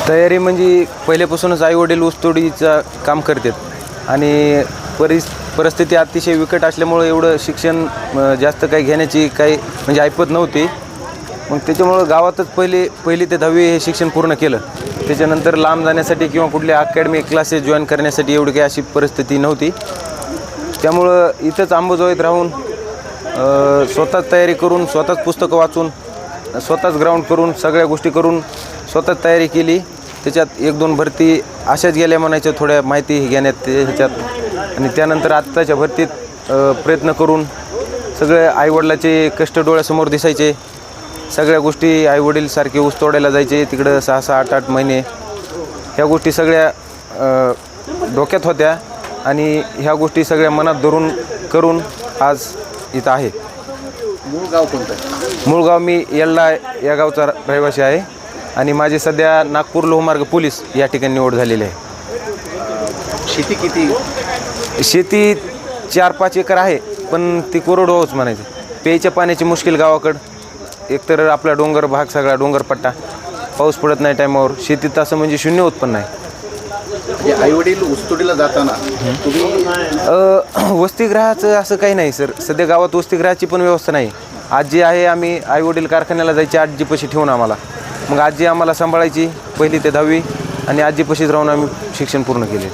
तयारी म्हणजे पहिल्यापासूनच आईवडील ऊसतोडीचं काम करतात आणि परिस्थिती अतिशय विकट असल्यामुळं एवढं शिक्षण जास्त काही घेण्याची काही म्हणजे ऐपत नव्हती. मग त्याच्यामुळं गावातच पहिली ते 10वी हे शिक्षण पूर्ण केलं. त्याच्यानंतर लांब जाण्यासाठी किंवा कुठल्या अकॅडमी क्लासेस जॉईन करण्यासाठी एवढी काही अशी परिस्थिती नव्हती. त्यामुळं इथंच अंबाजोगाईत राहून स्वतःच तयारी करून, स्वतःच पुस्तकं वाचून, स्वतःच ग्राउंड करून, सगळ्या गोष्टी करून स्वतःच तयारी केली. त्याच्यात 1-2 भरती अशाच गेल्या म्हणायच्या, थोड्या माहिती घेण्यात ह्याच्यात. आणि त्यानंतर आत्ताच्या भरतीत प्रयत्न करून सगळे आईवडिलाचे कष्ट डोळ्यासमोर दिसायचे. सगळ्या गोष्टी आईवडील सारखे ऊस तोडायला जायचे तिकडं 6-6, 8-8 महिने. ह्या गोष्टी सगळ्या डोक्यात होत्या आणि ह्या गोष्टी सगळ्या मनात धरून करून आज इथं आहे. मूळ गाव कोणतं आहे? मूळ गाव मी येल्ला या गावचा रहिवासी आहे आणि माझी सध्या नागपूर लोहमार्ग पोलीस या ठिकाणी निवड झालेली आहे. शेती किती? शेती 4-5 एकर आहे, पण ती कोरडवाहूच म्हणायची. प्यायच्या पाण्याची मुश्किल गावाकडं. एकतर आपला डोंगर भाग, सगळा डोंगरपट्टा, पाऊस पडत नाही टायमावर. शेतीत असं म्हणजे शून्य उत्पन्न आहे. म्हणजे आईवडील ऊसतोडीला जाताना तुम्ही वसतिगृहाचं असं काही नाही सर. सध्या गावात वसतिगृहाची पण व्यवस्था नाही. आजी आहे, आम्ही आईवडील कारखान्याला जायचे आजीपाशी ठेवून आम्हाला. मग आजी आम्हाला सांभाळायची 1ली ते 10वी आणि आजीपाशीच राहून आम्ही शिक्षण पूर्ण केले.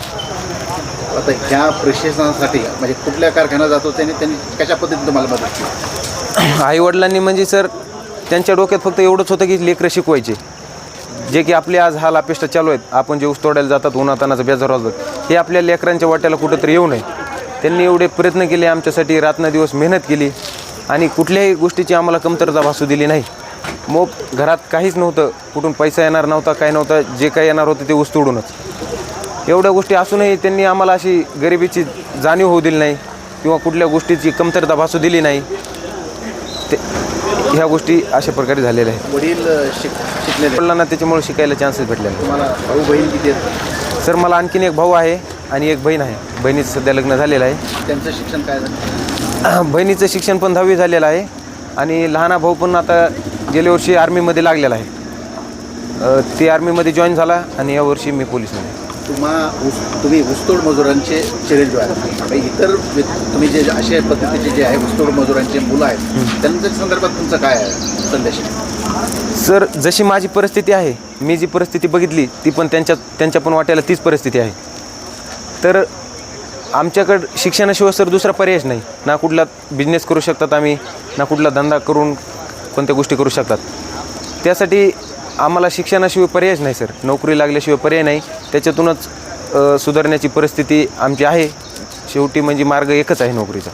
आता ह्या प्रशिक्षणासाठी म्हणजे कुठल्या कारखान्यात जातो त्यांनी कशा पद्धतीने तुम्हाला मदत केली? आईवडिलांनी म्हणजे सर त्यांच्या डोक्यात फक्त एवढंच होतं की लेकरं शिकवायचे. जे की आपले आज हाल अपेष्टा चालू आहेत, आपण जे ऊस तोडायला जातात, उन्हातानाचा बेजार होतात, हे आपल्या लेकरांच्या वाट्याला कुठंतरी येऊ नये. त्यांनी एवढे प्रयत्न केले आमच्यासाठी, रात्रंदिवस मेहनत केली आणि कुठल्याही गोष्टीची आम्हाला कमतरता भासू दिली नाही. मग घरात काहीच नव्हतं, कुठून पैसा येणार नव्हता, काय नव्हतं. जे काही येणार होतं ते ऊस तोडूनच. एवढ्या गोष्टी असूनही त्यांनी आम्हाला अशी गरिबीची जाणीव होऊ दिली नाही किंवा कुठल्या गोष्टीची कमतरता भासू दिली नाही. ह्या गोष्टी अशा प्रकारे झालेल्या आहेत. वडील शिकलेले वडिलांना त्याच्यामुळे शिकायला चान्सेस भेटले. तुम्हाला भाऊ बहीण किती आहेत? सर मला आणखीन एक भाऊ आहे आणि एक बहीण आहे. बहिणीचं सध्या लग्न झालेलं आहे. त्यांचं शिक्षण काय झालं? बहिणीचं शिक्षण पण 10वी झालेलं आहे आणि लहाना भाऊ पण आता गेल्या वर्षी आर्मीमध्ये लागलेला आहे. ती आर्मीमध्ये जॉईन झाला आणि यावर्षी मी पोलीसमध्ये. तुम्ही ऊसतोड मजुरांचे चॅलेंज आहे, इतर तुम्ही जे अशा पद्धतीचे जे आहे ऊसतोड मजुरांचे मुलं आहेत त्यांच्या संदर्भात तुमचं काय आहे संदेश? सर जशी माझी परिस्थिती आहे, मी जी परिस्थिती बघितली ती पण त्यांच्या पण वाट्याला तीच परिस्थिती आहे. तर आमच्याकडं शिक्षणाशिवाय सर दुसरा पर्यायच नाही. ना कुठला बिझनेस करू शकतात आम्ही, ना कुठला धंदा करून कोणत्या गोष्टी करू शकतात. त्यासाठी आम्हाला शिक्षणाशिवाय पर्यायच नाही सर. नोकरी लागल्याशिवाय पर्याय नाही. त्याच्यातूनच सुधारण्याची परिस्थिती आमची आहे. शेवटी म्हणजे मार्ग एकच आहे नोकरीचा.